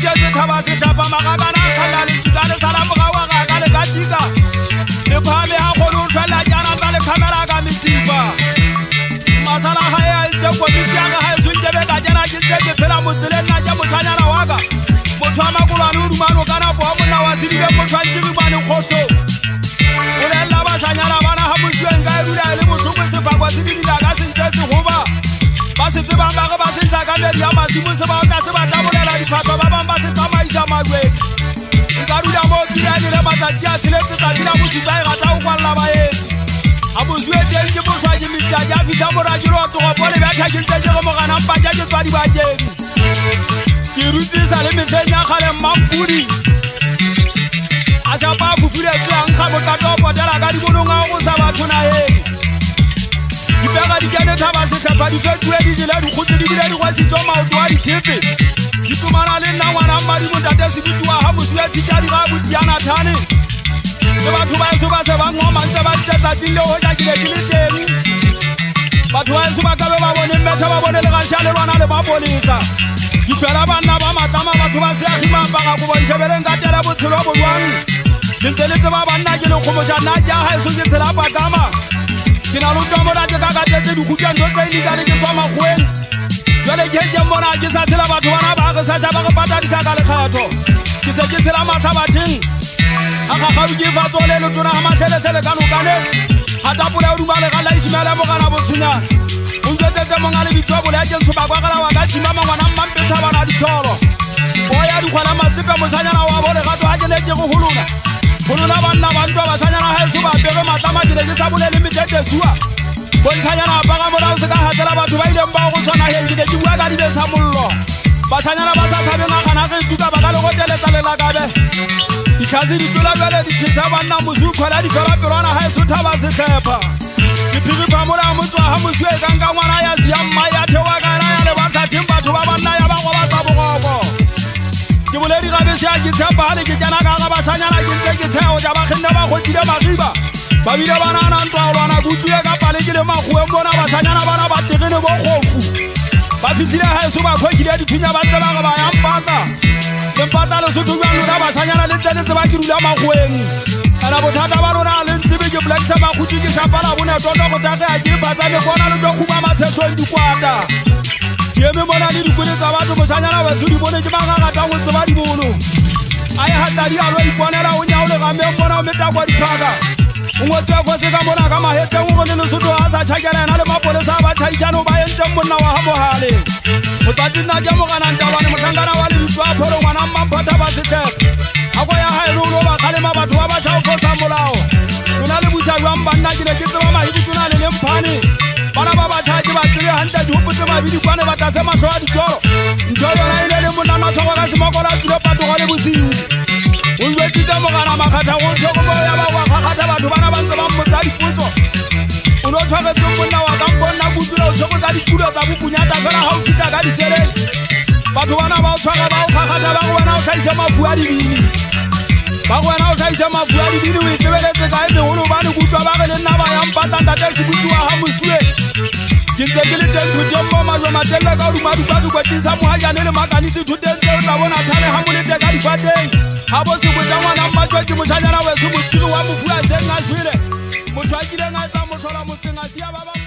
jetse thaba se hlapa magakana khana le tshikale sala mogawa ga ka le katika le phame ha kholo tshwala jana tsa le camera ka misifa masala ha ya ntse ko bitya ga ha sunje be ka jana ke tse phela mosele nna ja mothanyana wa ka motho a makolwane o dumano kana bo monna wa sidibe motho a ntjiri mane khoso o le la ba hlanyana bana ha mosweng ka dula le bohloko se fa kwa sidila ka sentse se goba ba se tseba ba ga ba se ntsa ka le ya masimo se ba ka se ba tabolela diphatlo ba bang ba se tsamaisa magweng ka dula mo tsile le matsatsi a tsile tsa dina bosupa e rata o kwalla ba etse a boswe teng ke boswa ke mitsa ja fisa morajiro a togo pole ba tha ke ntse ke go mogana mpa ja ke tswa di bakeng ke rutsisa le mefenya gale mampudi a sa ba fufule tsang ga bokato potela ka dibononga go sa batho na he dipega di kene thaba se tlhapa di fetue di dile di khutse di bile di go se tswa maoto a di tshepe di tsumana le nna ngwana mmadi mo tate se butwa ha moswe tshika di ga butiana thane le batho ba se ba se ba ngoma ntse ba tsetsa dile ho ja ke le teng batho ba se ba ka be ba bone metha ba bone le ga sha le rwana le ba polisa di fela bana ba matama batho ba se a khima ba ga go bonshebeleng ka tela botshelo bo jwang le ntse ba banna ke le khomo ja na ja ha se ke tsela ba kama ke na lo tomo ra ke ka ka tetse di khutya ndo tse di ka le ke tswa magweng jale ke je mona ke sa tsela batho bana ba ga sa ja ba go pata di sa ka le khatho ke se ke tsela matha bathing aga ga o ke fa tsole le tona ma tsele tsele ka lokane ha tapula o dumale ga la isimela mo kana botshunya o ntse monga le bitsobo le ke ntsoba kwa kana wa ka tima mangwana mmampe thabana di tsholo o ya di khwana matsepe mosanyana wa bole ga twa ke le ke go huluna banna bantwa basanyana ha se ba pere matama ke le sa bole le mitete suwa bontanyana ba ga mora se ka hatela batho ba ile mba go tshwana he ke di bua ka di be sa mollo basanyana ba sa thabeng ga kana ge tuka ba ka le go teletsa le la kabe dikhazi di tlola bele di tshisa banna mosu khola di fela perona ha se thaba se tshepa di phiri ba mora motswa ha moswe ka nka ngwana ya sia mma ya thewa kana ya le ba sa batho ba banna ya ba go ba tsa bogogo ke boledi ga be se a ke tshepa le ke kana ka ga basanyana ke ntse ke tsheho ja ba khinna ba go tile magiba ba bile bana na ntwa lwana butlile ka pale ke le magwe bona basanyana bana ba tegene bo khofu ba fitile ha se ba khokile di thunya ba tseba ga ba ya mpata le mpata le sotho ba lona basanyana le tsene tseba ke rula magweng ana bothata ba lona le ntsebe ke black sa ba khutsi ke shapala bona toto go tage a ke ba tsa le bona le go khuba matshetso di kwata ke me bona le dikole tsa batho basanyana ba se di bone ke ba ga ga tang go tseba di bono ai ha tla di a lo iponela o nya o le ga me bona o meta kwa diphaka ngwe tsa go se ka bona ka mahetse go le lesotho a sa tshakela na le mapole sa ba thaisano ba entse monna wa ha mohale o tla dina ja mo kana ntabane motlangana wa le bitwa pholo ngwana mmamphatha ba se tshepe a go ya ha e lo ba khale ma batho ba ba tshao go sa molao ona le busa jwa mbanna ke ne ke tseba mahibi tuna le mphane bana ba ba tshaki ba tsebe hanta di hopotse ba bidi kwane ba tase mahlo a ditoro ntho yona ile le monna na tshwa ka semokola tsilo pato go le bosiu o nwetitse mogana makgatha go tshoko bo ya ba wa kgakgatha batho bana ba ntse ba mmotsa dipotso o no tshwagetse monna wa ka mponna kutsula o tshoko ka dikulo tsa bokunyata fela ga o fitla ka diseleng batho bana ba o tshwaga ba o kgakgatha ba go wena o tlhaise mafu a dibini ba go wena o tlhaise mafu a dibini o itebeletse ka e megolo bane kutswa ba ge le nna ba yang patantata se butiwa ga mosue ke ntse ke le teng thuteng mo majwa matelle ka dumaduka ke kwetlisa mohajane le makanisi thuteng tse o tla bona thale ga molete ka difateng ga bo se botsa ngwana mmatjwa ke moshanyana weso motsiri wa mofu a seng a shwele motho a kileng a etsa motlhola motseng a sia ba ba